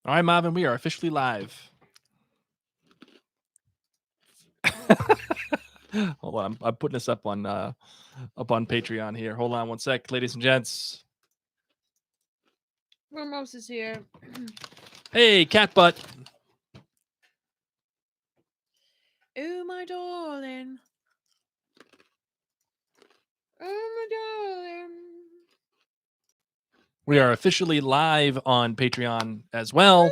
All right, Marvin, we are officially live. Hold on, I'm putting this up on Patreon here. Hold on one sec, ladies and gents. Ramos is here. Hey, cat butt. Oh my darling. Oh my darling. We are officially live on Patreon as well.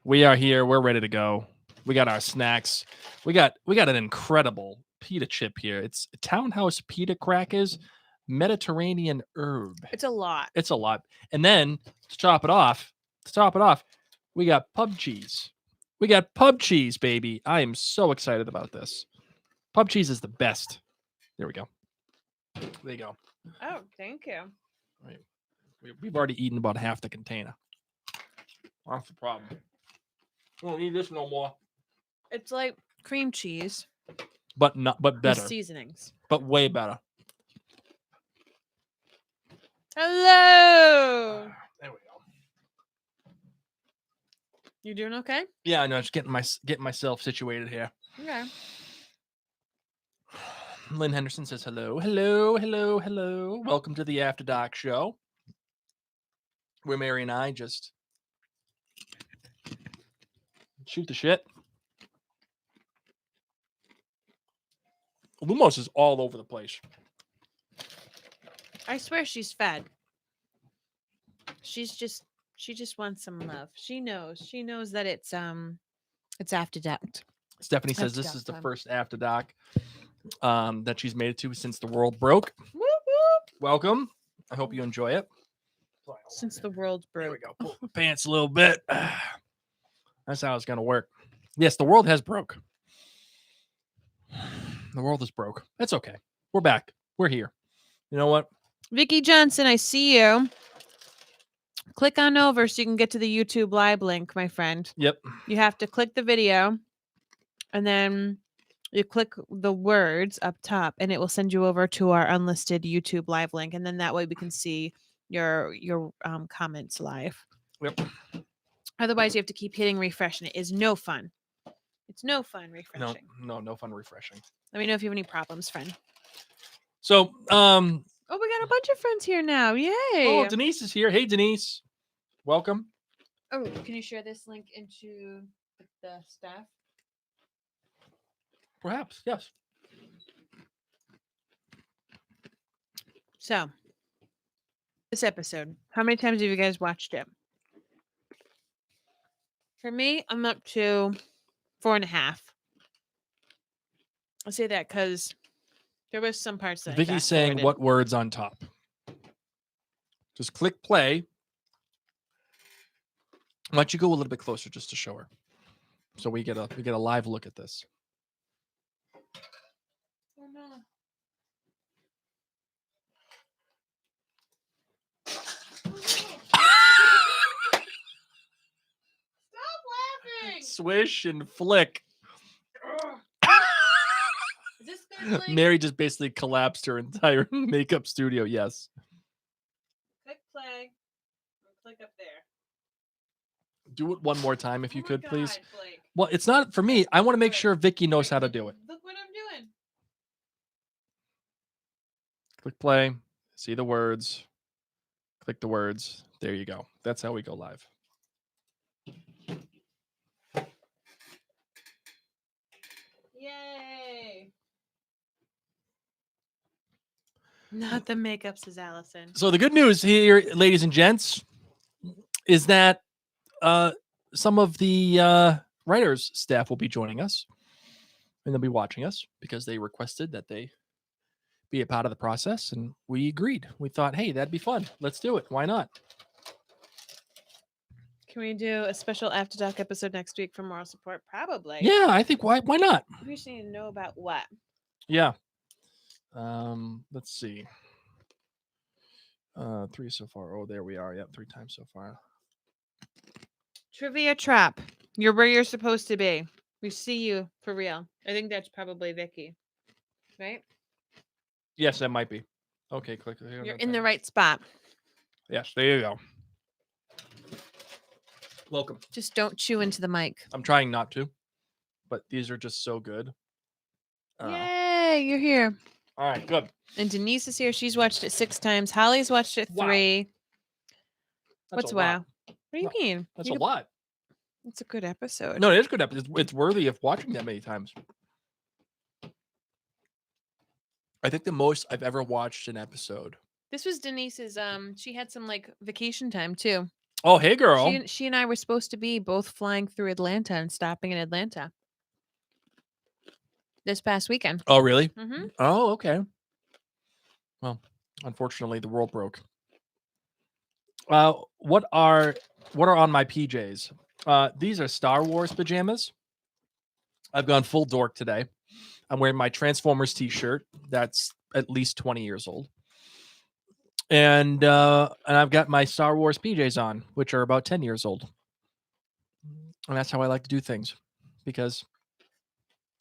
We are here. We're ready to go. We got our snacks. We got an incredible pita chip here. It's Townhouse Pita Crackers, Mediterranean herb. It's a lot. It's a lot. And then to top it off, we got pub cheese. We got pub cheese, baby. I am so excited about this. Pub cheese is the best. There we go. There you go. Oh, thank you. Right. We've already eaten about half the container. That's the problem. We don't need this no more. It's like cream cheese. But With better. seasonings. But way better. Hello. There we go. You doing okay? Yeah, I know. Just getting myself situated here. Okay. Lynn Henderson says hello. Hello, hello, hello. Welcome to the After Dark show. Where Mary and I just shoot the shit. Lumos is all over the place. I swear she's fed. She just wants some love. She knows that it's After Dark. Stephanie says this is the first After Dark that she's made it to since the world broke. Whoop, whoop. Welcome. I hope you enjoy it. Since the world broke. There we go. Pull the pants a little bit. That's how it's going to work. Yes, the world has broke. The world is broke. That's okay. We're back. We're here. You know what? Vicky Johnson, I see you. Click on over so you can get to the YouTube live link, my friend. Yep. You have to click the video and then you click the words up top and it will send you over to our unlisted YouTube live link. And then that way we can see your comments live. Yep. Otherwise, you have to keep hitting refresh and it is no fun. It's no fun refreshing. No fun refreshing. Let me know if you have any problems, friend. So, oh, we got a bunch of friends here now. Yay. Oh, Denise is here. Hey, Denise. Welcome. Oh, can you share this link into the staff? Perhaps, yes. So, this episode, how many times have you guys watched it? For me, I'm up to 4.5. I'll say that because there was some parts that Vicky's saying what words on top. Just click play. Why don't you go a little bit closer just to show her, so we get a live look at this. Oh no. Stop laughing! Swish and flick. Is this gonna like... Mary just basically collapsed her entire makeup studio. Yes. Click play. Click up there. Do it one more time if you could, please. Blake. Well, it's not for me. I want to make sure Vicky knows how to do it. Look what I'm doing. Click play. See the words. Click the words. There you go. That's how we go live. Yay. Not the makeup, says Allison. So the good news here, ladies and gents, is that some of the writers staff will be joining us and they'll be watching us because they requested that they be a part of the process, and we agreed. We thought, hey, that'd be fun. Let's do it. Why not? Can we do a special After Dark episode next week for moral support? Probably. Yeah, I think why not? We just need to know about what. Yeah. Let's see. 3 so far. Oh, there we are. Yep, 3 times so far. Trivia trap. You're where you're supposed to be. We see you for real. I think that's probably Vicky. Right? Yes, that might be. Okay, click here. You're in the right spot. Yes, there you go. Welcome. Just don't chew into the mic. I'm trying not to, but these are just so good. Yay, you're here. All right, good. And Denise is here. She's watched it 6 times. Holly's watched it Wow. 3. That's What's a lot. wow? What do you No, mean? That's You a could- lot. It's a good episode. No, it is good. It's worthy of watching that many times. I think the most I've ever watched an episode. This was Denise's. She had some like vacation time too. Oh, hey, girl. She and I were supposed to be both flying through Atlanta and stopping in Atlanta this past weekend. Oh, really? Mm-hmm. Oh, okay. Well, unfortunately, the world broke. What are on my PJs? These are Star Wars pajamas. I've gone full dork today. I'm wearing my Transformers T-shirt. That's at least 20 years old. And I've got my Star Wars PJs on, which are about 10 years old. And that's how I like to do things, because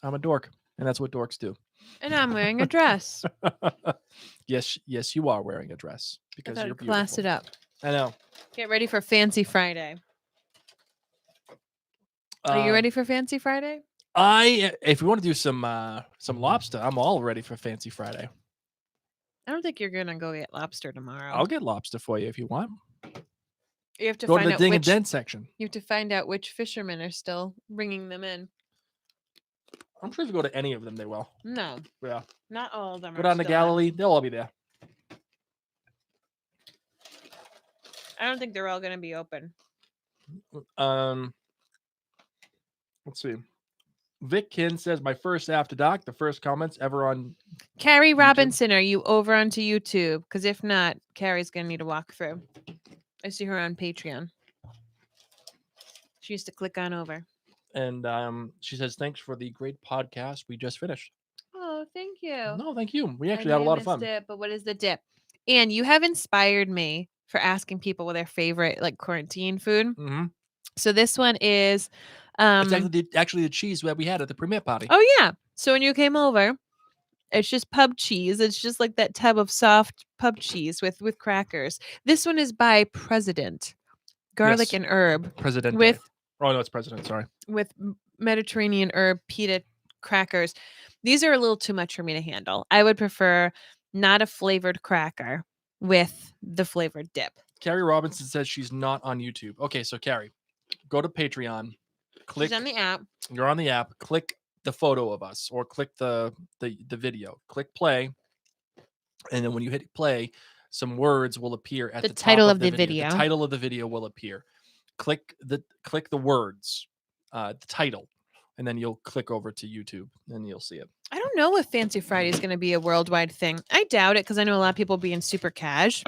I'm a dork, and that's what dorks do. And I'm wearing a dress. Yes, you are wearing a dress I because thought you're I'd class beautiful. it up. I know. Get ready for Fancy Friday. Are you ready for Fancy Friday? If we want to do some lobster, I'm all ready for Fancy Friday. I don't think you're gonna go get lobster tomorrow. I'll get lobster for you if you want. You have to Go to find the out ding which. and dent section. You have to find out which fishermen are still bringing them in. I'm sure if you go to any of them, they will. No, Yeah. not all of them. Go are down to still in. Galilee, they'll all be there. I don't think they're all gonna be open. Let's see. Vic Kin says, my first After Doc, the first comments ever on. Carrie YouTube? Robinson, are you over onto YouTube? Because if not, Carrie's gonna need a walkthrough. I see her on Patreon. She used to click on over. And she says, thanks for the great podcast we just finished. Oh, thank you. No, thank you. We I actually know had a you lot of missed fun. it, but what is the dip? And you have inspired me for asking people what their favorite like quarantine food. Mm-hmm. So this one is It's actually the cheese that we had at the premiere party. Oh yeah. So when you came over, it's just pub cheese. It's just like that tub of soft pub cheese with crackers. This one is by President. Garlic Yes. and herb President. with Oh no, it's President. Sorry. with Mediterranean herb pita crackers. These are a little too much for me to handle. I would prefer not a flavored cracker with the flavored dip. Carrie Robinson says she's not on YouTube. Okay, so Carrie, go to Patreon. Click. She's on the app. You're on the app. Click the photo of us, or click the video. Click play, and then when you hit play, some words will appear at the top title of of the the video. video. The title of the video will appear. Click the words, the title, and then you'll click over to YouTube, and you'll see it. I don't know if Fancy Friday is going to be a worldwide thing. I doubt it because I know a lot of people being super cash.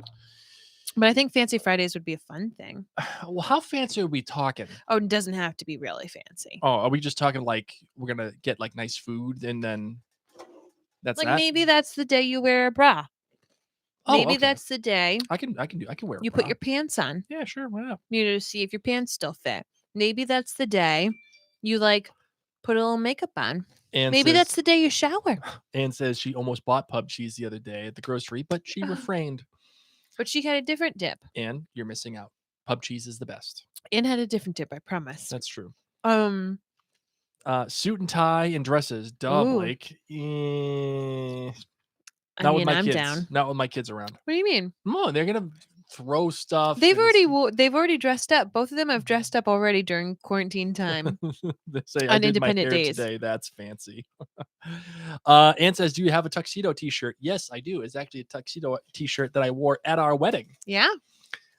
But I think Fancy Fridays would be a fun thing. Well, how fancy are we talking? Oh, it doesn't have to be really fancy. Oh, are we just talking like we're gonna get like nice food and then that's Like that? maybe that's the day you wear a bra. Oh, Maybe okay. that's the day I can wear. you put your pants on. Yeah, sure. Why not? You know, to see if your pants still fit. Maybe that's the day you like put a little makeup on. And Maybe says, that's the day you shower. Anne says she almost bought pub cheese the other day at the grocery, but she refrained. But she had a different dip. And you're missing out. Pub cheese is the best. Anne had a different dip, I promise. That's true. Suit and tie and dresses. Duh, Ooh. Blake. I Not with mean, my I'm kids. down. Not with my kids around. What do you mean? No, they're gonna throw stuff. They've and they've already dressed up. Both of them have dressed up already during quarantine time. they say On I did independent my hair days. today. That's fancy. Ann says, "Do you have a tuxedo T-shirt?" Yes, I do. It's actually a tuxedo T-shirt that I wore at our wedding. Yeah.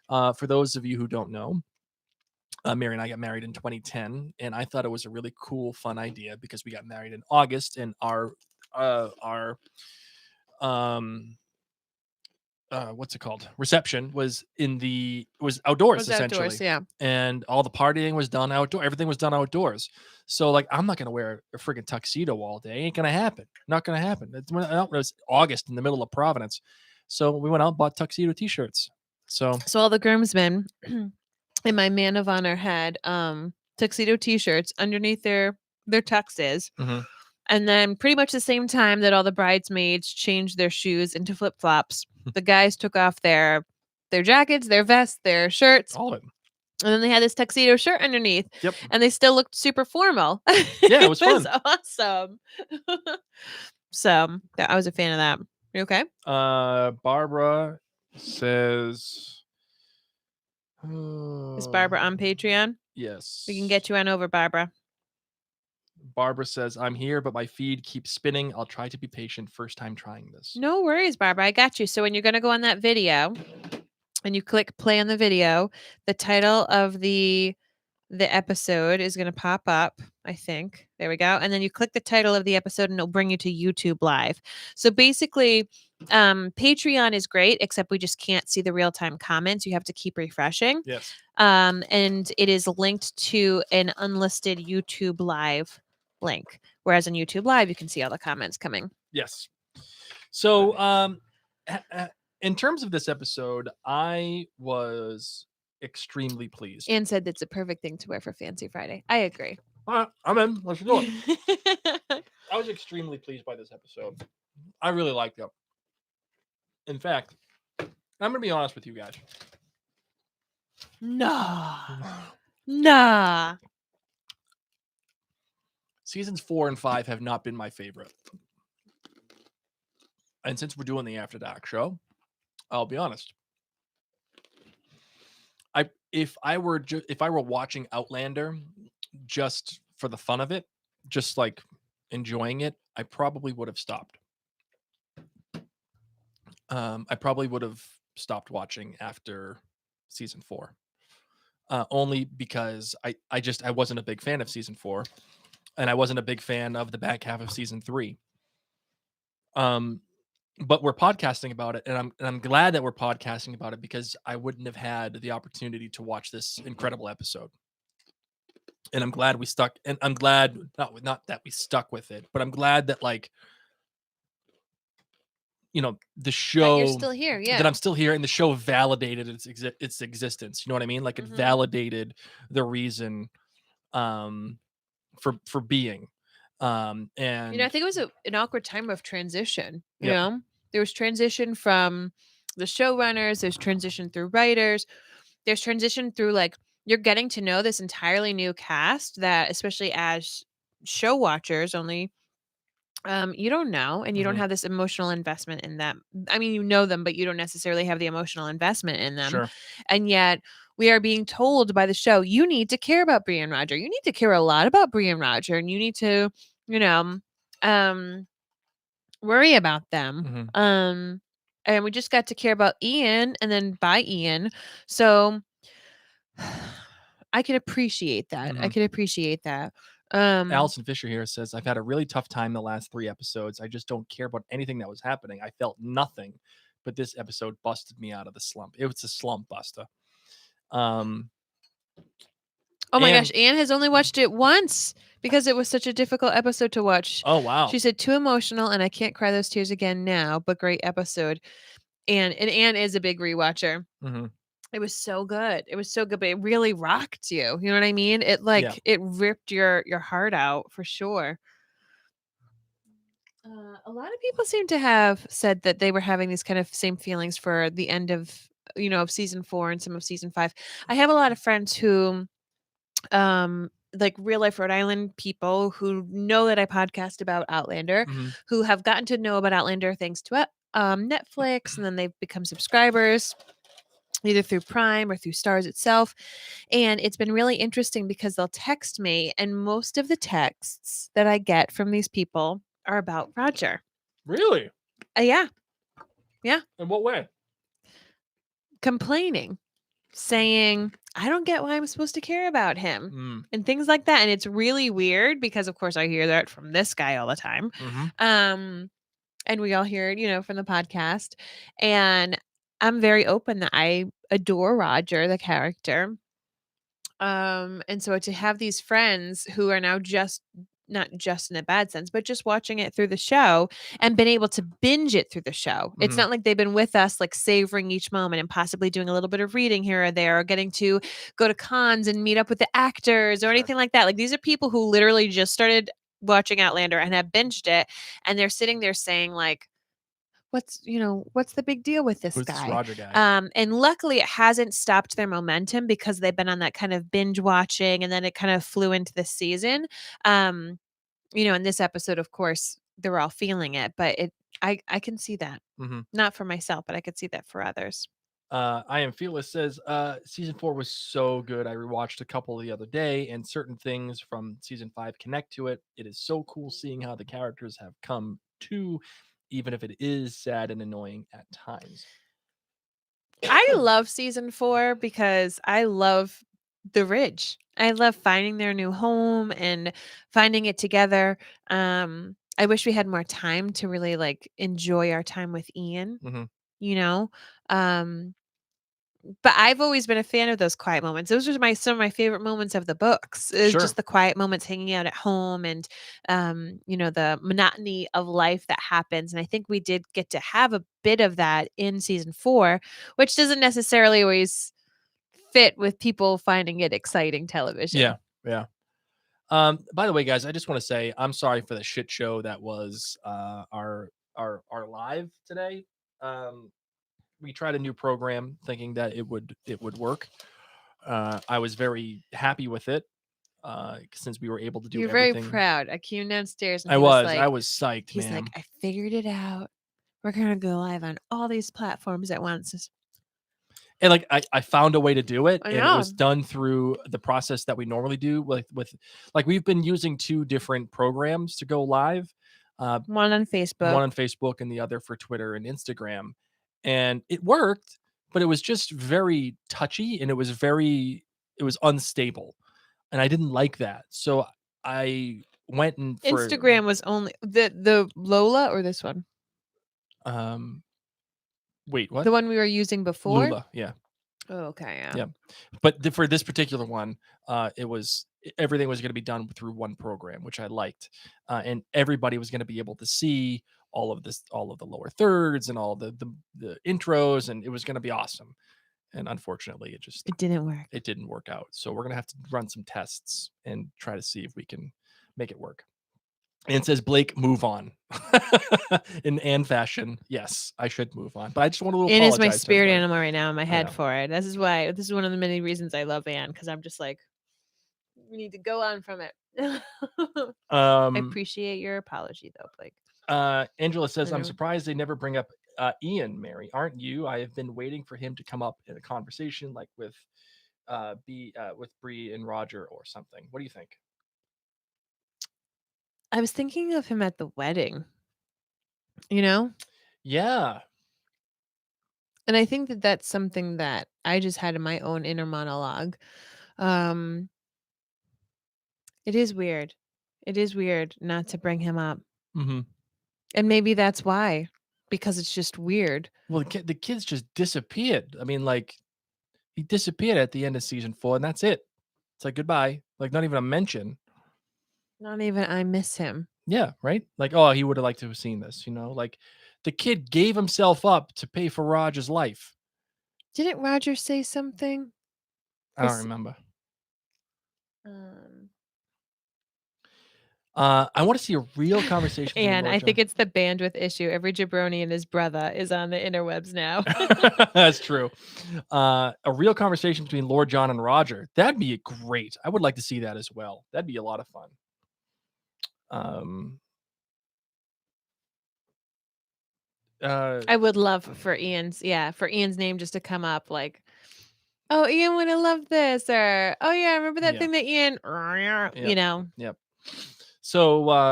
For those of you who don't know, Mary and I got married in 2010, and I thought it was a really cool, fun idea because we got married in August, and our what's it called? Reception was outdoors essentially. Outdoors, yeah. And all the partying was done outdoor. Everything was done outdoors. So like, I'm not gonna wear a freaking tuxedo all day. Ain't gonna happen. Not gonna happen. It was August in the middle of Providence, so we went out and bought tuxedo T-shirts. So all the groomsmen in my man of honor had tuxedo T-shirts underneath their tuxes. Mhm. And then pretty much the same time that all the bridesmaids changed their shoes into flip-flops, the guys took off their jackets, their vests, their shirts, all of it. And then they had this tuxedo shirt underneath. Yep. And they still looked super formal. Yeah, it was fun. Awesome. So I was a fan of that. You okay? Barbara says, Is Barbara on Patreon? yes. We can get you on over, Barbara. Barbara says, I'm here, but my feed keeps spinning. I'll try to be patient. First time trying this. No worries, Barbara. I got you. So when you're going to go on that video and you click play on the video, the title of the episode is going to pop up, I think. There we go. And then you click the title of the episode and it'll bring you to YouTube Live. So basically, Patreon is great, except we just can't see the real-time comments. You have to keep refreshing. Yes. And it is linked to an unlisted YouTube Live link. Whereas on YouTube Live, you can see all the comments coming. Yes. So in terms of this episode, I was extremely pleased. Anne said that's a perfect thing to wear for Fancy Friday. I agree. I'm in. Let's do it. I was extremely pleased by this episode. I really liked it. In fact, I'm going to be honest with you guys. Nah. Seasons 4 and 5 have not been my favorite. And since we're doing the After Dark show, I'll be honest. If I were watching Outlander just for the fun of it, just like enjoying it, I probably would have stopped. I probably would have stopped watching after season 4. Only because I wasn't a big fan of season 4, and I wasn't a big fan of the back half of season 3. But we're podcasting about it, and I'm glad that we're podcasting about it, because I wouldn't have had the opportunity to watch this incredible episode. And I'm glad we stuck, and I'm glad not that we stuck with it, but I'm glad that, like, the show, you're still here, yeah. that I'm still here, and the show validated its existence. You know what I mean? Like, it validated the reason for being. And I think it was an awkward time of transition. You know, there was transition from the showrunners, there's transition through writers, there's transition through, like, you're getting to know this entirely new cast that, especially as show watchers only, you don't know, and you don't have this emotional investment in them. I mean, you know them, but you don't necessarily have the emotional investment in them. Sure. And yet we are being told by the show, you need to care about Bree and Roger. You need to care a lot about Bree and Roger, and you need to, worry about them. And we just got to care about Ian, and then by Ian. So I can appreciate that. I can appreciate that. Allison Fisher here says, I've had a really tough time the last 3 episodes. I just don't care about anything that was happening. I felt nothing, but this episode busted me out of the slump. It was a slump buster. Oh my gosh, Anne has only watched it once because it was such a difficult episode to watch. Oh, wow. She said, too emotional, and I can't cry those tears again now, but great episode. And Anne is a big rewatcher. It was so good. It was so good, but it really rocked you. You know what I mean? It it ripped your heart out for sure. A lot of people seem to have said that they were having these kind of same feelings for the end of, of season 4 and some of season 5. I have a lot of friends who, like real life Rhode Island people who know that I podcast about Outlander, who have gotten to know about Outlander thanks to Netflix, and then they've become subscribers either through Prime or through Stars itself. And it's been really interesting because they'll text me, and most of the texts that I get from these people are about Roger. Really? Yeah. Yeah. In what way? Complaining, saying, I don't get why I'm supposed to care about him, and things like that. And it's really weird because, of course, I hear that from this guy all the time. And we all hear it, from the podcast. And I'm very open that I adore Roger, the character. And so to have these friends who are now not just in a bad sense, but just watching it through the show and been able to binge it through the show. It's not like they've been with us, like savoring each moment and possibly doing a little bit of reading here or there, or getting to go to cons and meet up with the actors or anything like that. Like, these are people who literally just started watching Outlander and have binged it. And they're sitting there saying, like, what's the big deal with this Who's this guy? Roger guy? And luckily it hasn't stopped their momentum because they've been on that kind of binge watching, and then it kind of flew into this season. Um, in this episode, of course, they're all feeling it, but I can see that. Mm-hmm. Not for myself, but I could see that for others. I am Fearless says season 4 was so good. I rewatched a couple the other day, and certain things from season 5 connect to it. It is so cool seeing how the characters have come to, even if it is sad and annoying at times. I love season 4 because I love the Ridge. I love finding their new home and finding it together. I wish we had more time to really like enjoy our time with Ian, Mm-hmm. you know. Um, but I've always been a fan of those quiet moments. Those are some of my favorite moments of the books. Is Sure. just the quiet moments hanging out at home, and the monotony of life that happens. And I think we did get to have a bit of that in season 4, which doesn't necessarily always fit with people finding it exciting television. Yeah. Yeah. By the way, guys, I just want to say I'm sorry for the shit show that was our live today. We tried a new program thinking that it would work. I was very happy with it since we were able to do You're very everything. proud. I came downstairs and I he was was like, psyched, he's man. like, I figured it out. We're gonna go live on all these platforms at once. And like I found a way to do it, I and it was know. done through the process that we normally do with like we've been using 2 different programs to go live. One on Facebook. One on Facebook and the other for Twitter and Instagram. And it worked, but it was just very touchy and it was unstable. And I didn't like that. So I went and Instagram was only the Lola or this one? um wait, what? The one we were using before? Lula, yeah. Oh, okay, yeah. Yeah. But for this particular one, everything was going to be done through one program, which I liked, and everybody was going to be able to see all of the lower thirds, and all the intros, and it was going to be awesome. And unfortunately, It didn't work. it didn't work out. So we're going to have to run some tests and try to see if we can make it work. And it says Blake, move on. In Anne fashion, yes, I should move on. But I just want to Anne is my apologize to spirit everybody. animal right now in my head know. for it. This is one of the many reasons I love Anne, because I'm just like, we need to go on from it. I appreciate your apology though, Blake. Angela says, I I'm know. surprised they never bring up Ian, Mary. Aren't you? I have been waiting for him to come up in a conversation like with Bree and Roger or something. What do you think? I was thinking of him at the wedding, you know? Yeah. And I think that that's something that I just had in my own inner monologue. Um, it is weird. It is weird not to bring him up. Mm-hmm. And maybe that's why, because it's just weird. Well, the kids just disappeared. I mean, like, he disappeared at the end of season 4, and that's it. It's like goodbye. Like, not even a mention. Not even I miss him. Yeah, right? Like, oh, he would have liked to have seen this, Like, the kid gave himself up to pay for Roger's life. Didn't Roger say something? I don't remember. Um, I want to see a real conversation. And I think it's the bandwidth issue. Every jabroni and his brother is on the interwebs now. That's true. A real conversation between Lord John and Roger. That'd be great. I would like to see that as well. That'd be a lot of fun. I would love for Ian's name just to come up like, oh, Ian would have loved this, or oh yeah, remember that thing that Ian, Yep. So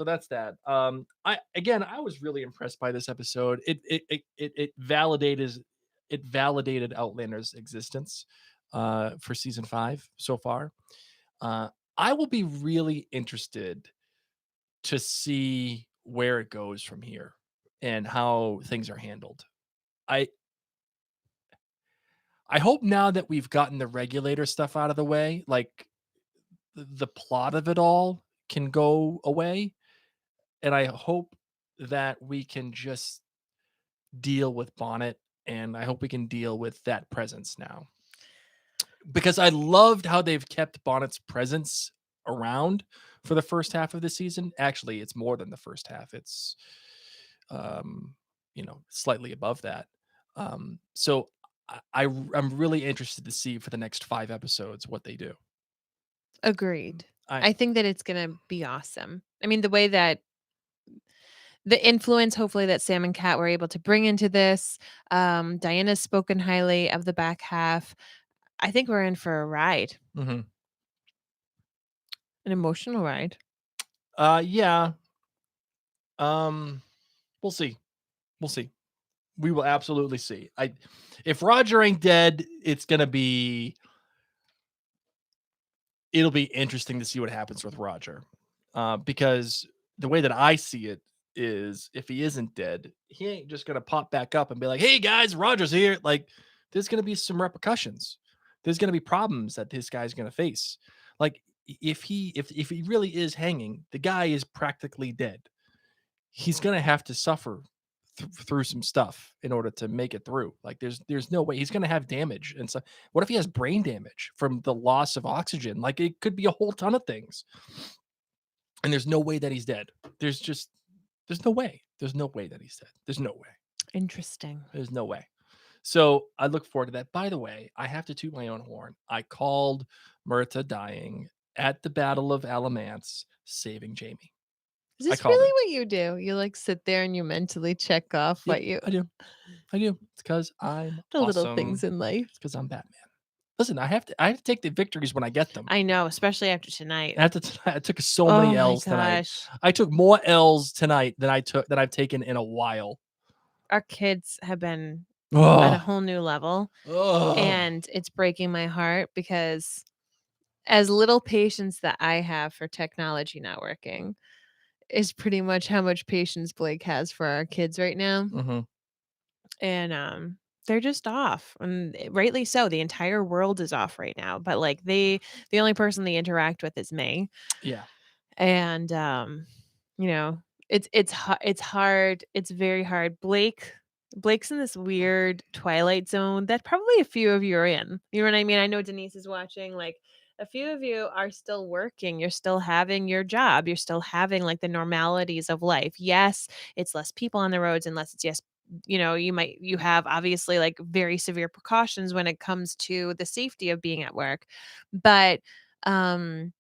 that's that. I was really impressed by this episode. It validated Outlander's existence for season 5 so far. I will be really interested to see where it goes from here and how things are handled. I hope now that we've gotten the regulator stuff out of the way, like the plot of it all can go away. And I hope that we can just deal with Bonnet, and I hope we can deal with that presence now. Because I loved how they've kept Bonnet's presence around for the first half of the season. Actually, it's more than the first half. It's slightly above that. So I'm really interested to see for the next 5 episodes what they do. Agreed. I I think that it's gonna be awesome. I mean, the way that the influence, hopefully, that Sam and Kat were able to bring into this. Diana's spoken highly of the back half. I think we're in for a ride, mhm. an emotional ride. Yeah. Um, we'll see. We'll see. We will absolutely see. If Roger ain't dead, it'll be interesting to see what happens with Roger. Because the way that I see it is if he isn't dead, he ain't just gonna pop back up and be like, "Hey guys, Roger's here." Like, there's gonna be some repercussions. There's gonna be problems that this guy's gonna face. Like, if he really is hanging, the guy is practically dead. He's gonna have to suffer through some stuff in order to make it through. Like, there's no way he's gonna have damage. And so, what if he has brain damage from the loss of oxygen? Like, it could be a whole ton of things. And there's no way that he's dead. There's no way. There's no way that he's dead. There's no way. Interesting. There's no way. So I look forward to that. By the way, I have to toot my own horn. I called Myrta dying at the Battle of Alamance, saving Jamie. Is I this called really it. what you do? You like sit there and you mentally check off Yep, what you I do. I do. It's because I'm the little things awesome. in life. It's because I'm Batman. Listen, I have to take the victories when I get them. I know, especially after tonight. I took so Oh many my L's tonight. gosh. I took more L's tonight than I've taken in a while. Our kids have been at a Oh, whole new level, oh. and it's breaking my heart because as little patience that I have for technology not working is pretty much how much patience Blake has for our kids right now. Mhm. And they're just off. And rightly so. The entire world is off right now. But like the only person they interact with is me. Yeah. And you know, it's hard. It's very hard. Blake's in this weird twilight zone that probably a few of you are in. You know what I mean? I know Denise is watching. Like, a few of you are still working. You're still having your job. You're still having like the normalities of life. Yes, it's less people on the roads, unless it's, yes, you have obviously like very severe precautions when it comes to the safety of being at work. But um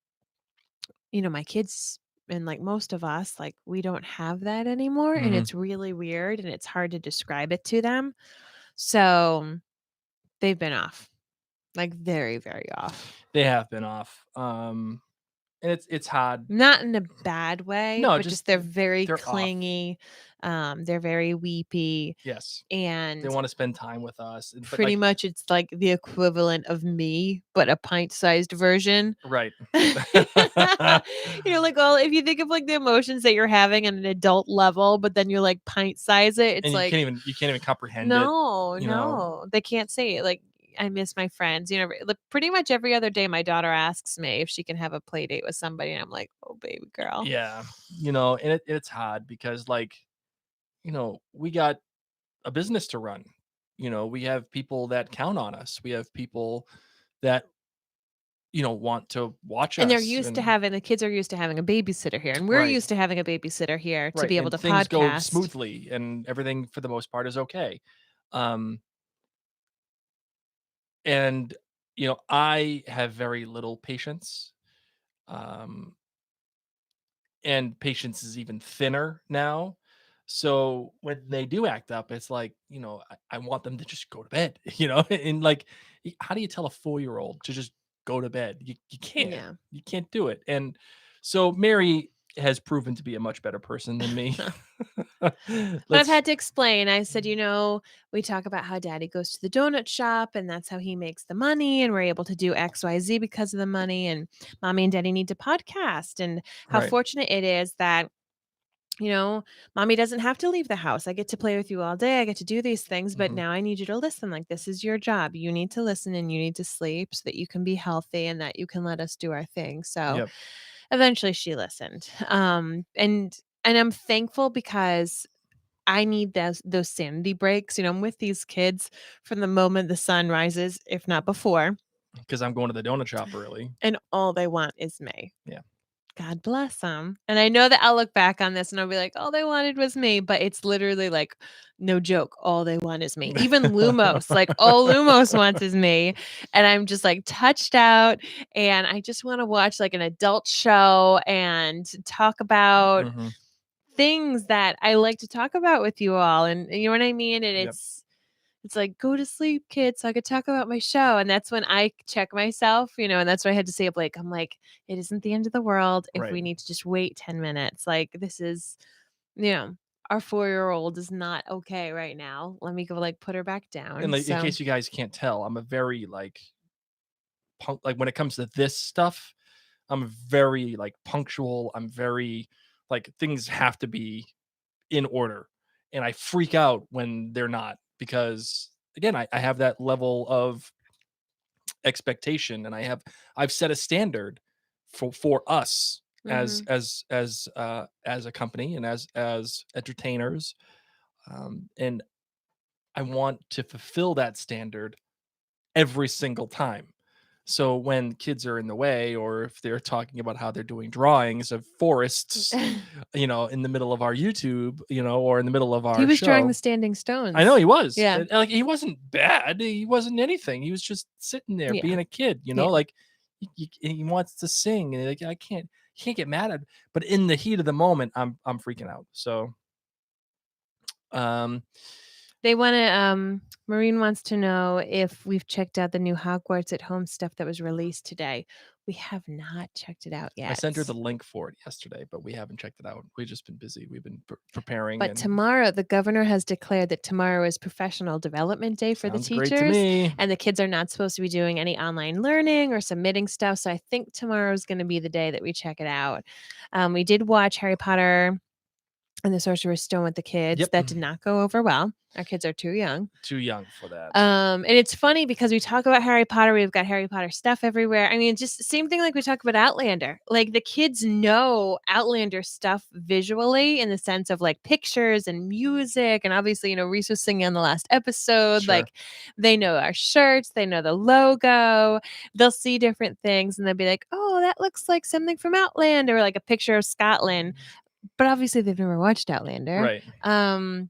my kids and like most of us, like, we don't have that anymore, and Mhm. it's really weird and it's hard to describe it to them. So they've been off, like very, very off. They have been off. And it's hard. Not in a bad way, No, but just just they're very they're off. clingy. They're very weepy, Yes. They and wanna spend time with us, but, pretty much it's like the equivalent of me, but a pint-sized version. right. Like, well, if you think of like the emotions that you're having on an adult level, but then you like pint size it, it's And like, you can't even comprehend it, no, you know? no, they can't say it. Like, I miss my friends. Like, pretty much every other day, my daughter asks me if she can have a play date with somebody, and I'm like, oh, baby girl. Yeah. And it's hard because, like, we got a business to run. We have people that count on us. We have people that, want to watch And us, and the kids are used to having a babysitter here, and we're right. used to having a babysitter here to Right, be able and to things go podcast. smoothly, and everything for the most part is okay. Um, and, I have very little patience, um, and patience is even thinner now. So when they do act up, it's like, I want them to just go to bed, and like, how do you tell a 4-year-old to just go to bed? You can't. Yeah. You can't do it. And so Mary has proven to be a much better person than me. But I've Let's had to explain. I said, we talk about how daddy goes to the donut shop and that's how he makes the money. And we're able to do XYZ because of the money. And mommy and daddy need to podcast. And how right. fortunate it is that, mommy doesn't have to leave the house. I get to play with you all day. I get to do these things. But Mhm. now I need you to listen. Like, this is your job. You need to listen and you need to sleep so that you can be healthy and that you can let us do our thing. So Yep. eventually she listened. And I'm thankful because I need those sanity breaks. I'm with these kids from the moment the sun rises, if not before, Because I'm going to the donut shop early. and all they want is me. Yeah. God bless them. And I know that I'll look back on this and I'll be like, all they wanted was me. But it's literally like, no joke, all they want is me. Even Lumos, like all Lumos wants is me. And I'm just like touched out. And I just want to watch like an adult show and talk about Mhm. things that I like to talk about with you all. And you know what I mean? And Yep. it's like, go to sleep, kids, so I could talk about my show. And that's when I check myself, and that's what I had to say to Blake. I'm like, it isn't the end of the world if Right. we need to just wait 10 minutes. Like, this is, our 4-year-old is not okay right now. Let me go like put her back down. And like, in So case you guys can't tell, I'm a very like when it comes to this stuff, I'm very like punctual. I'm very like things have to be in order. And I freak out when they're not because again, I have that level of expectation and I've set a standard for us as mhm. as a company and as entertainers. And I want to fulfill that standard every single time. So when kids are in the way, or if they're talking about how they're doing drawings of forests, in the middle of our YouTube, or in the middle of He our was drawing the show, standing I know stones. he was. Yeah. And, like he wasn't bad. He wasn't anything. He was just sitting there Yeah. being a kid, Yeah. like he wants to sing, and like I can't get mad at. But in the heat of the moment, I'm freaking out. So, um, They want to, Maureen wants to know if we've checked out the new Hogwarts at Home stuff that was released today. We have not checked it out I yet. sent her the link for it yesterday, but we haven't checked it out. We've just been busy. We've been preparing, But and tomorrow, the governor has declared that tomorrow is professional development day for the sounds great to teachers. me. And the kids are not supposed to be doing any online learning or submitting stuff. So I think tomorrow is going to be the day that we check it out. We did watch Harry Potter and the Sorcerer's Stone with the kids. Yep. That did not go over well. Our kids are too young. Too young for that. And it's funny because we talk about Harry Potter, we've got Harry Potter stuff everywhere. I mean, just same thing like we talk about Outlander. Like the kids know Outlander stuff visually in the sense of like pictures and music. And obviously, Reese was singing on the last episode. Sure. Like they know our shirts, they know the logo, they'll see different things and they'll be like, oh, that looks like something from Outlander, or like a picture of Scotland. But obviously they've never watched Outlander. Right.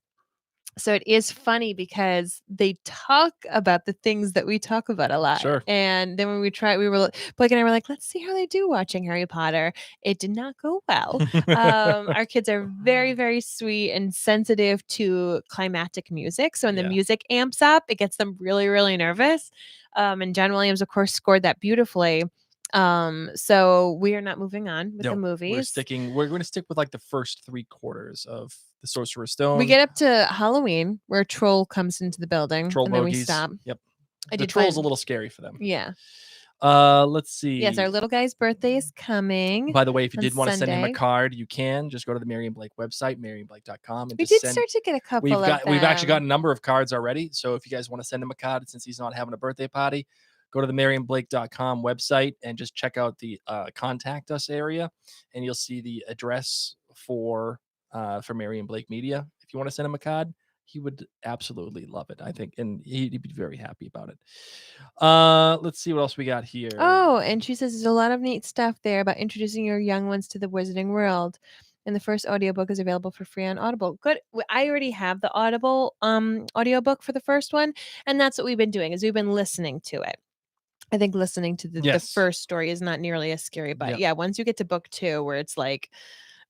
So it is funny because they talk about the things that we talk about a lot. Sure. And then when Blake and I were like, let's see how they do watching Harry Potter. It did not go well. Our kids are very, very sweet and sensitive to climatic music. So when the Yeah. music amps up, it gets them really, really nervous. And John Williams, of course, scored that beautifully. So we are not moving on with the movies. We're going to stick with like the first 3/4 of the Sorcerer's Stone. We get up to Halloween where a troll comes into the building Troll and then we bogies. stop. Yep. I The did troll's find- a little scary for them. Yeah. Let's see. Yes, our little guy's birthday is coming. By the way, if you on did want to send him a Sunday. card, you can just go to the Mary and Blake website, maryandblake.com, and We just did send. start to get a couple We've actually got a number of cards already. So if you guys want to send him a card since he's not having a birthday party, go to the maryandblake.com website and just check out the contact us area, and you'll see the address for Mary and Blake Media. If you want to send him a card, he would absolutely love it, I think, and he'd be very happy about it. Let's see what else we got here. Oh, and she says there's a lot of neat stuff there about introducing your young ones to the wizarding world. And the first audiobook is available for free on Audible. Good. I already have the Audible audiobook for the first one, and that's what we've been doing is we've been listening to it. I think listening to the Yes. first story is not nearly as scary, but Yep. yeah, once you get to book 2 where it's like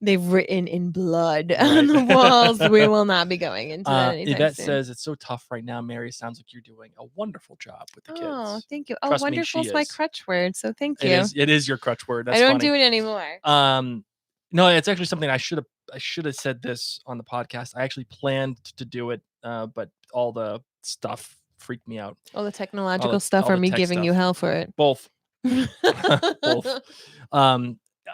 they've written in blood Right. on the walls, we will not be going into that anytime Yvette soon. says it's so tough right now, Mary. Sounds like you're doing a wonderful job with the kids. Oh, thank you. Oh, Trust me, wonderful she is my is. crutch word, so thank you. It is your crutch word. That's I don't funny. do it anymore. No, it's actually something I should have said this on the podcast. I actually planned to do it, but all the stuff freaked me out. All the technological stuff all or the me tech giving you stuff. hell for it? Both. Both.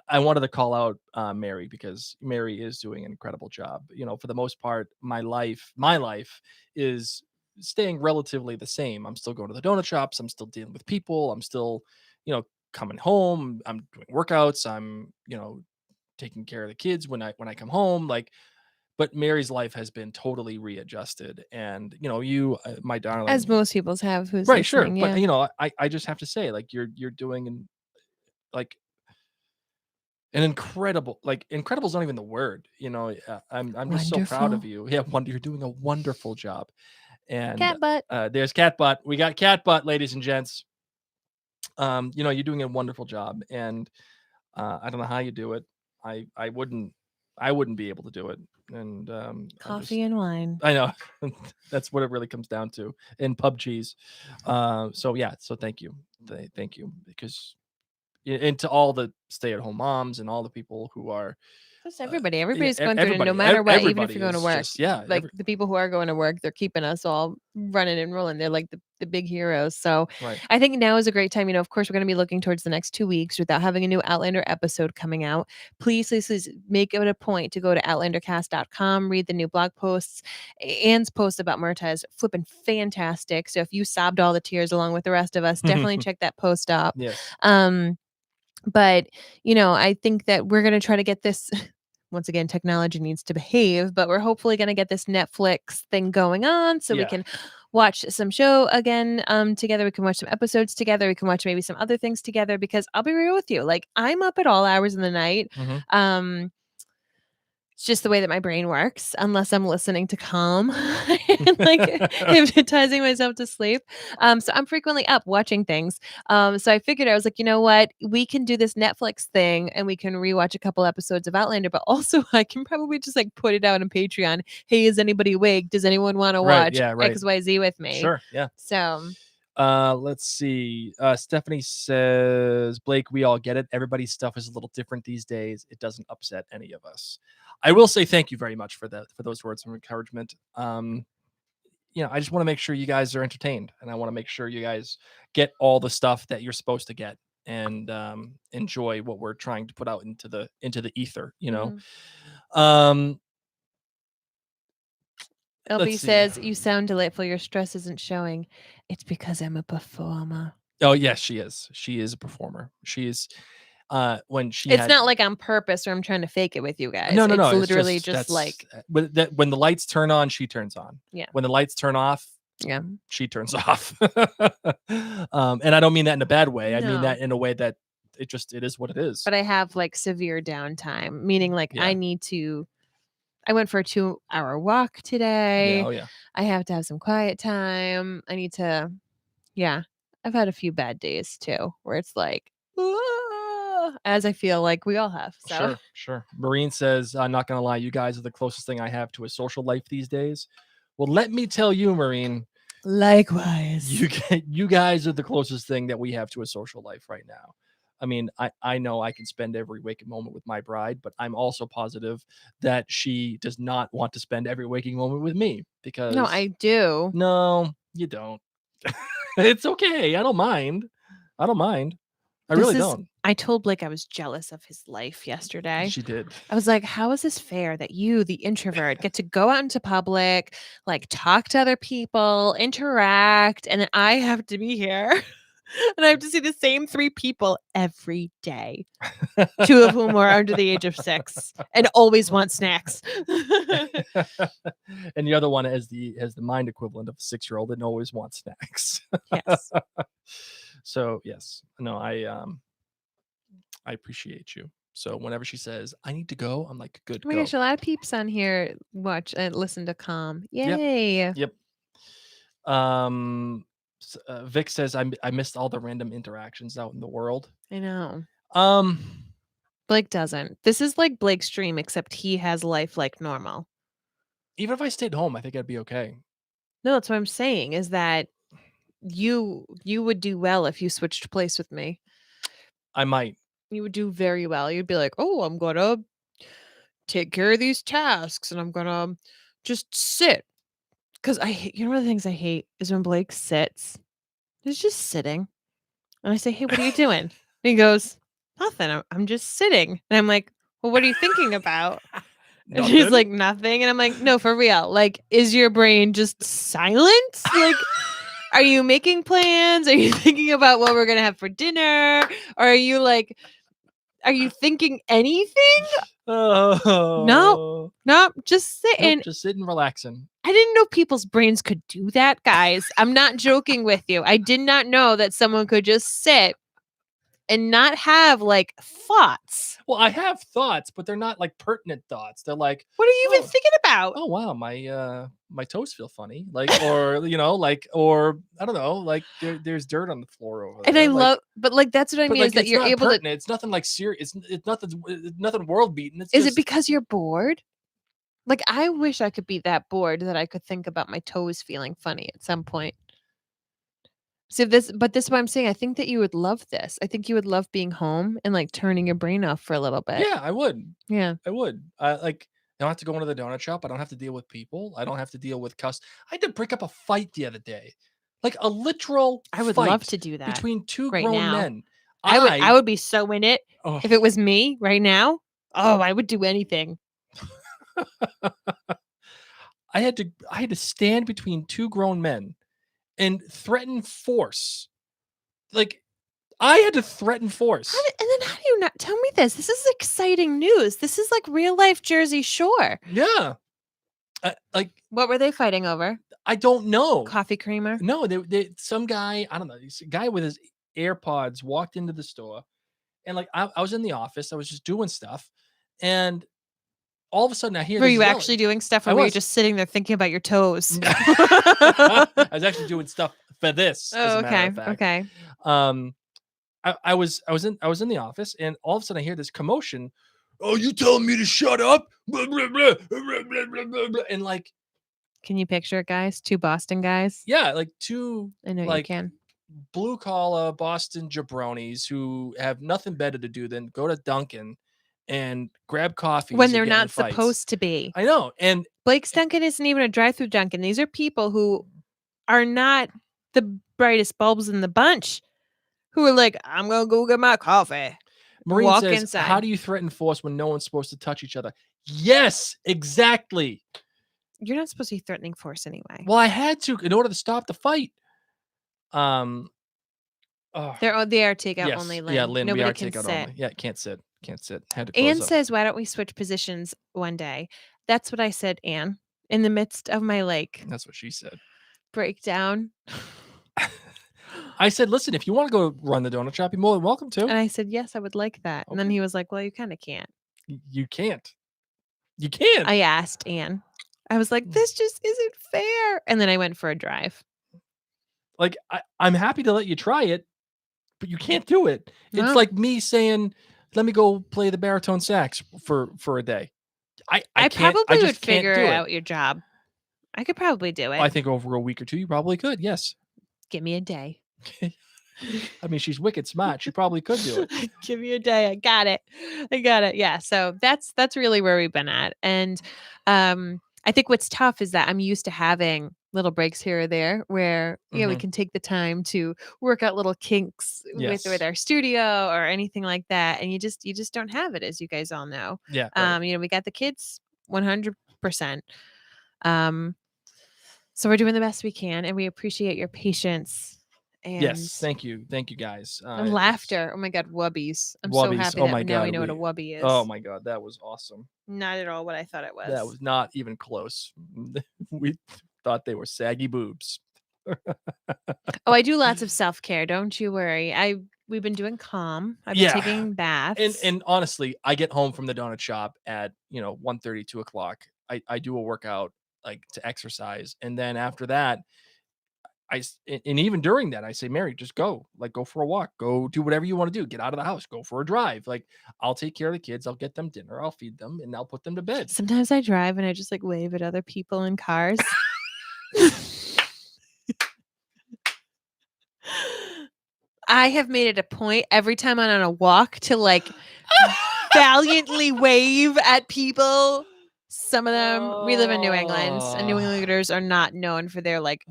I wanted to call out Mary because Mary is doing an incredible job. For the most part, my life is staying relatively the same. I'm still going to the donut shops. I'm still dealing with people. I'm still, coming home. I'm doing workouts. I'm, taking care of the kids when I come home. But Mary's life has been totally readjusted. And, you, my darling, As most people's have who's right, sure. listening, yeah. But, I just have to say, like, you're doing like incredible, like incredible's not even the word, I'm just so proud of Wonderful. you. Yeah, you're doing a wonderful job. And Cat butt. there's cat butt. We got cat butt, ladies and gents. You're doing a wonderful job, and I don't know how you do it. I wouldn't be able to do it. And Coffee and wine. I know that's what it really comes down to in pub cheese. So yeah, so thank you. Thank you, because and to all the stay-at-home moms and all the people who are Just everybody. yeah, Everybody's going through it, and no everybody matter what, even if everybody you're going to is work, just yeah like the people who are going to work, they're keeping us all running and rolling. They're like the big heroes. So right. I think now is a great time. Of course, we're going to be looking towards the next 2 weeks without having a new Outlander episode coming out. Please, please, please make it a point to go to outlandercast.com, read the new blog posts. Anne's post about Murta is flipping fantastic. So if you sobbed all the tears along with the rest of us, definitely check that post up. Yes. But I think that we're going to try to get this. Once again, technology needs to behave, but we're hopefully going to get this Netflix thing going on so we Yeah. can watch some show again together. We can watch some episodes together. We can watch maybe some other things together, because I'll be real with you. Like, I'm up at all hours in the night. Mhm. It's just the way that my brain works, unless I'm listening to calm and like hypnotizing myself to sleep. So I'm frequently up watching things. So I figured, I was like, you know what? We can do this Netflix thing and we can rewatch a couple episodes of Outlander, but also I can probably just like put it out on Patreon. Hey, is anybody awake? Does anyone want to Right, watch yeah, right. XYZ with me? Sure, yeah. So Let's see. Stephanie says, Blake, we all get it. Everybody's stuff is a little different these days. It doesn't upset any of us. I will say thank you very much for those words of encouragement. I just want to make sure you guys are entertained, and I want to make sure you guys get all the stuff that you're supposed to get, and enjoy what we're trying to put out into the ether. Um, LB let's see. says, you sound delightful. Your stress isn't showing. It's because I'm a performer. Oh yes, she is. She is a performer. She is. When she It's had not like on purpose or I'm trying to fake it with you guys. no, It's it's literally just that's like, when the lights turn on, she turns on. yeah. When the lights turn off, Yeah. she turns off. And I don't mean that in a bad way. I mean No. that in a way that it is what it is. But I have like severe downtime, meaning like Yeah. I went for a 2-hour walk Yeah, today. oh yeah. I have to have some quiet time. I need to, yeah. I've had a few bad days too, where it's like, as I feel like we all have. So Sure. Marine says, I'm not gonna lie, you guys are the closest thing I have to a social life these days. Well, let me tell you, Marine, likewise. you guys are the closest thing that we have to a social life right now. I mean, I know I can spend every waking moment with my bride, but I'm also positive that she does not want to spend every waking moment with me, because No, I do. no, you don't. It's okay. I don't mind. I really don't. I told Blake I was jealous of his life yesterday. She did. I was like, how is this fair that you, the introvert, get to go out into public, like talk to other people, interact, and then I have to be here and I have to see the same 3 people every day, 2 of whom are under the age of 6 and always want snacks. And the other one has the mind equivalent of a 6-year-old and always wants snacks. Yes. So yes, no, I appreciate you. So whenever she says I need to go, I'm like, good. Oh my Go. gosh, a lot of peeps on here watch and listen to Calm. Yay. Yep. Vic says I missed all the random interactions out in the world. I know. Um, Blake doesn't. This is like Blake's dream, except he has life like normal. Even if I stayed home, I think I'd be okay. No, that's what I'm saying, is that you would do well if you switched place with me. I might. You would do very well. You'd be like, oh, I'm gonna take care of these tasks and I'm gonna just sit. Because I hate, one of the things I hate is when Blake sits. He's just sitting. And I say, hey, what are you doing? And he goes, nothing. I'm just sitting. And I'm like, well, what are you thinking about? And he's like, nothing. And I'm like, no, for real. Like, is your brain just silent? Like, are you making plans? Are you thinking about what we're going to have for dinner? Or are you like, are you thinking anything? Oh. No, just sitting. Nope, just sitting, relaxing. I didn't know people's brains could do that, guys. I'm not joking with you. I did not know that someone could just sit and not have like thoughts. Well, I have thoughts, but they're not like pertinent thoughts. They're like, What are you even oh, thinking about? oh wow, my toes feel funny, like, or like, or I don't know, like there's dirt on the floor over And there, I like, love, but like that's what I but mean is like that it's you're not able to. pertinent. It's nothing like serious. It's nothing world beating. It's Is it just because you're bored? Like I wish I could be that bored that I could think about my toes feeling funny at some point. So this is what I'm saying. I think that you would love this. I think you would love being home and like turning your brain off for a little bit. yeah, I would. Yeah. I would. Like, I don't have to go into the donut shop. I don't have to deal with people. I don't have to deal with cuss. I had to break up a fight the other day, like a literal I would love fight to do that between two right grown now. men. I would be so in it Oh, if it was me right now. Oh, I would do anything. I had to stand between two grown men and threaten force. Like, I had to threaten force. And then how do you not tell me this? This is exciting news. This is like real life Jersey Shore. Yeah. Like, What were they fighting over? I don't know. Coffee creamer? No, some guy, I don't know, this guy with his AirPods walked into the store, and like I was in the office, I was just doing stuff, and all of a sudden I hear Were this you yelling. actually doing stuff, or I were you was. just sitting there thinking about your toes? I was actually doing stuff for this, as Oh, a matter okay. of fact. Okay. I was in the office, and all of a sudden I hear this commotion. Oh, you telling me to shut up? Blah, blah, blah, blah, blah, blah, blah, blah. And like, Can you picture it, guys? Two Boston guys. yeah, like two I know you like can. blue collar Boston jabronis who have nothing better to do than go to Dunkin' and grab coffees When and they're get in not fights. supposed to be. I know. And Blake's Dunkin' isn't even a drive-through Dunkin'. These are people who are not the brightest bulbs in the bunch, who are like, I'm gonna go get my coffee. Maureen Walk says, inside. how do you threaten force when no one's supposed to touch each other? Yes, exactly. You're not supposed to be threatening force anyway. Well, I had to in order to stop the fight. Oh, They are takeout yes. only, Lynn. Yeah, Lynn, we Nobody are can takeout sit. only. Yeah, can't sit. Can't sit. Had to close Anne up. says, why don't we switch positions one day? That's what I said, Anne, in the midst of my like That's what she said. breakdown. I said, listen, if you want to go run the donut shop, you're more than welcome to. And I said, yes, I would like that. And then Okay. he was like, well, you kind of can't. You can't. You can't. I asked Anne. I was like, this just isn't fair. And then I went for a drive. Like, I'm happy to let you try it, but you can't do it. It's No. like me saying, let me go play the baritone sax for a day. I can't. probably I would just can't figure do out it. your job. I could probably do it. I think over a week or two, you probably could. Yes. Give me a day. I mean, she's wicked smart. She probably could do it. Give me a day. I got it. Yeah. So that's really where we've been at. And I think what's tough is that I'm used to having little breaks here or there where we can take the time to work out little kinks Yes. with our studio or anything like that. And you just don't have it, as you guys all know. Yeah. Right. We got the kids 100%. So we're doing the best we can, and we appreciate your patience. And Yes. Thank you, guys. and laughter. Oh my God, wubbies! I'm so Wubbies. happy Oh that my now we God, know what a wubby is. Oh my God, that was awesome. Not at all what I thought it was. That was not even close. We thought they were saggy boobs. Oh, I do lots of self-care. Don't you worry. We've been doing calm. I've been taking baths. And honestly, I get home from the donut shop at 1:30, 2 o'clock. I do a workout like to exercise, and then after that, and even during that, I say, Mary, just go for a walk, go do whatever you want to do, get out of the house, go for a drive. Like, I'll take care of the kids, I'll get them dinner, I'll feed them, and I'll put them to bed. Sometimes I drive and I just like wave at other people in cars. I have made it a point every time I'm on a walk to like valiantly wave at people. Some of them, we live in New England, and New Englanders are not known for their like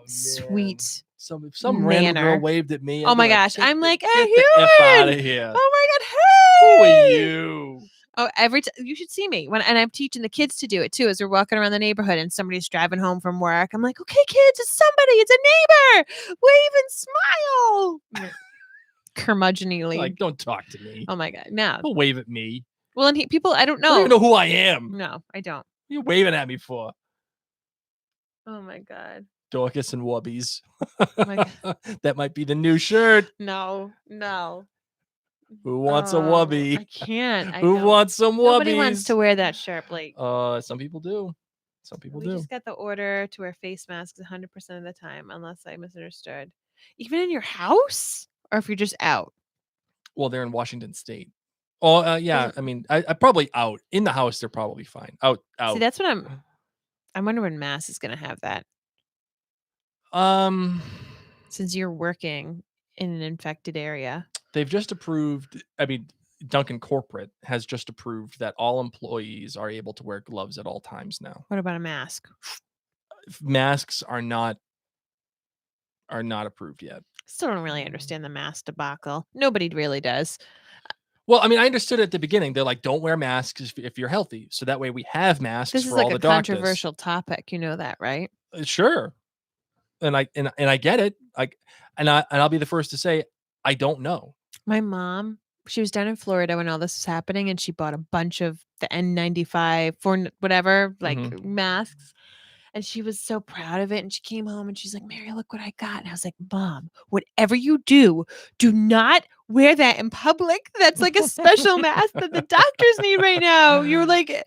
sweet. Some random girl manner. waved at me. Oh my gosh, I'm like, get hey, the F out of Ewan! here. Oh my God, Who hey! are you? Oh, every time you should see me and I'm teaching the kids to do it too. As we're walking around the neighborhood and somebody's driving home from work, I'm like, okay, kids, it's somebody, it's a neighbor, wave and smile. Curmudgeonly. Like, don't talk to me. Oh my God, no. Don't wave at me. Well, and people, I don't You don't know. even know who I am. No, I don't. What are you waving at me for? Oh my God. Dorcas and Wubbies. Oh my God. That might be the new shirt. No. Who wants a I wubby? can't. I Who don't. wants some wubbies? Nobody wants to wear that sharp. Like, Some people do. Some people we do. just got the order to wear face masks 100% of the time, unless I misunderstood. Even in your house, or if you're just out. Well, they're in Washington State. Oh, yeah. I mean, I probably out in the house. They're probably fine. Out. See, that's what I wonder when Mass is going to have that. Since you're working in an infected area. They've just approved. I mean, Duncan Corporate has just approved that all employees are able to wear gloves at all times now. What about a mask? Masks are not approved yet. Still don't really understand the mask debacle. Nobody really does. Well, I mean, I understood at the beginning. They're like, don't wear masks if you're healthy. So that way we have masks This for is like all a the doctors. controversial topic. You know that, right? Sure. And I get it. And I'll be the first to say I don't know. My mom, she was down in Florida when all this was happening, and she bought a bunch of the N95 for whatever, like masks. And she was so proud of it. And she came home and she's like, Mary, look what I got. And I was like, Mom, whatever you do not wear that in public. That's like a special mask that the doctors need right now. You're like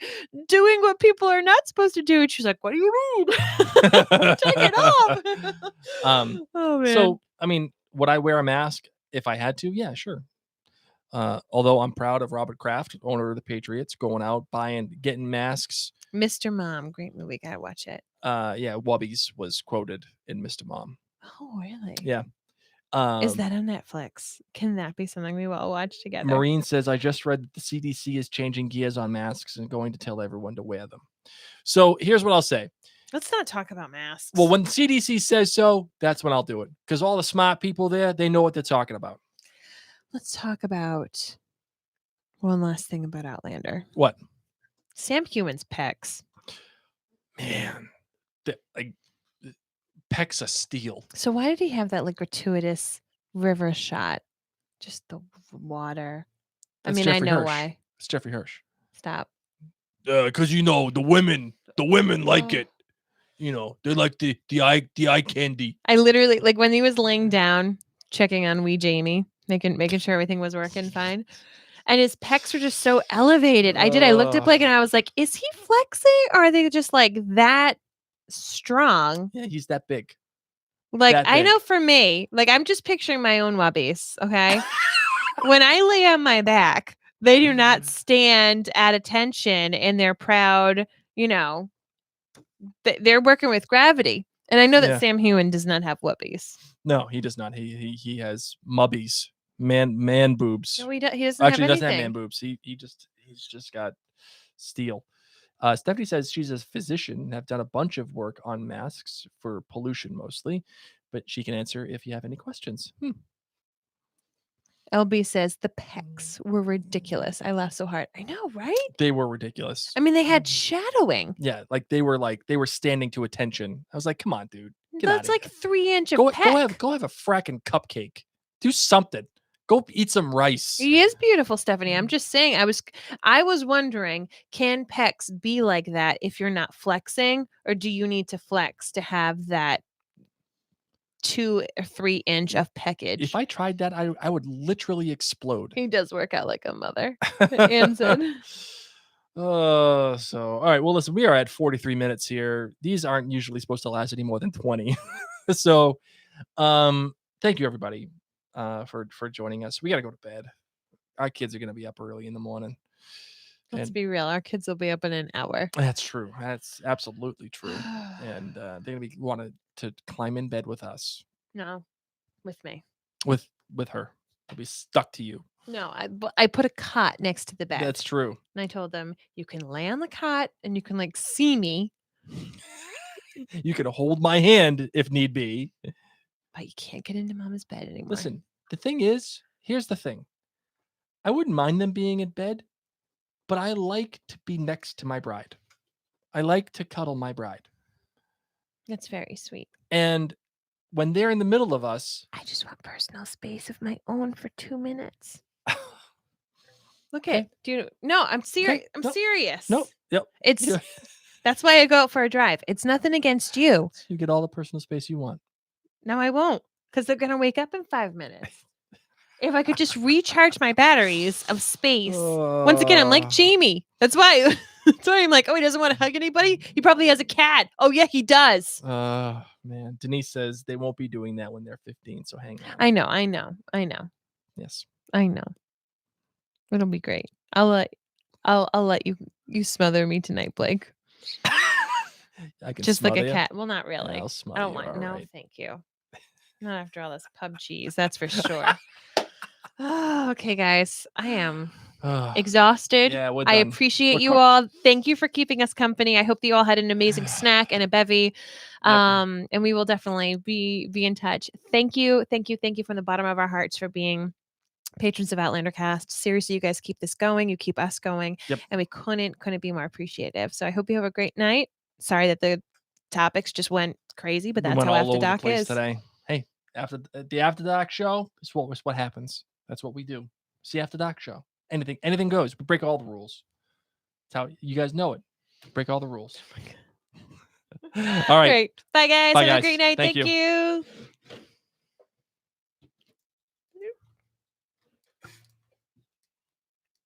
doing what people are not supposed to do. And she's like, what do you mean? Take it off. Oh, man. So, I mean, would I wear a mask if I had to? Yeah, sure. Although I'm proud of Robert Kraft, owner of the Patriots, going out, getting masks. Mr. Mom, great movie. Gotta watch it. Yeah, Wubbies was quoted in Mr. Mom. Oh, really? Yeah. Is that on Netflix? Can that be something we will watch together? Maureen says, I just read that the CDC is changing gears on masks and going to tell everyone to wear them. So here's what I'll say. Let's not talk about masks. Well, when the CDC says so, that's when I'll do it. Because all the smart people there, they know what they're talking about. Let's talk about one last thing about Outlander. What? Sam Heughan's pecs. Man, pecs a steal. So why did he have that like gratuitous river shot? Just the water. That's I mean, Jeffrey I know Hirsch. why. It's Jeffrey Hirsch. Stop. Because the women like it. They like the eye candy. I literally, like, when he was laying down, checking on wee Jamie, making sure everything was working fine. And his pecs were just so elevated. I looked at Blake and I was like, is he flexing? Or are they just like that strong? Yeah, he's that big. Like, that I big. know for me, like, I'm just picturing my own wubbies, okay? When I lay on my back, they do not stand at attention and they're proud, they're working with gravity. And I know that Sam Heughan does not have whoopies. No, he does not. He has mubbies, man boobs. No, he doesn't. Actually, have he doesn't have anything. man boobs. He's just got steel. Stephanie says she's a physician and have done a bunch of work on masks for pollution mostly, but she can answer if you have any questions. LB says the pecs were ridiculous. I laughed so hard. I know, right? They were ridiculous. I mean, they had shadowing. Yeah, they were standing to attention. I was like, come on, dude. That's like 3 inch of go pec. go have a fracking cupcake. Do something. Go eat some rice. He is beautiful, Stephanie. I'm just saying. I was wondering, can pecs be like that if you're not flexing, or do you need to flex to have that 2 or 3 inch of peckage? If I tried that, I would literally explode. He does work out like a mother. Anson. So all right. Well, listen, we are at 43 minutes here. These aren't usually supposed to last any more than 20. So, thank you everybody for joining us. We got to go to bed. Our kids are going to be up early in the morning. Let's be real. Our kids will be up in an hour. That's true. That's absolutely true. And they're going to be wanting to climb in bed with us. No, with me. With her. They'll be stuck to you. No, I put a cot next to the bed. That's true. And I told them, you can lay on the cot and you can like see me. You can hold my hand if need be. But you can't get into Mama's bed anymore. Listen, the thing is, here's the thing. I wouldn't mind them being in bed, but I like to be next to my bride. I like to cuddle my bride. That's very sweet. And when they're in the middle of us, I just want personal space of my own for 2 minutes. Okay. No, I'm serious. Okay. I'm serious. Nope. Yep. That's why I go out for a drive. It's nothing against you. You get all the personal space you want. No, I won't. Because they're going to wake up in 5 minutes. if I could just recharge my batteries of space. Once again, I'm like Jamie. That's why. That's why I'm like, oh, he doesn't want to hug anybody. He probably has a cat. Oh yeah, he does. Man. Denise says they won't be doing that when they're 15. So hang on. I know. Yes. I know. It'll be great. I'll let you smother me tonight, Blake. I can Just like smother a you. cat. Well, not really. I'll I smother don't you, want. all No, right. thank you. Not after all this pub cheese. That's for sure. Oh, okay, guys. I am exhausted. Yeah, we're I done. appreciate We're you cooked. all. Thank you for keeping us company. I hope that you all had an amazing snack and a bevy. And we will definitely be in touch. Thank you from the bottom of our hearts for being patrons of Outlander Cast. Seriously, you guys keep this going. You keep us going. Yep. And we couldn't be more appreciative. So I hope you have a great night. Sorry that the topics just went crazy, but We that's went how all After over the Dark place is. today. Hey, after the After Dark show is what happens. That's what we do. It's the After Dark show. Anything goes. We break all the rules. That's how you guys know it. Break all the rules. All right. Great. Bye, guys. Bye, Have guys. a great night. Thank Thank you. you.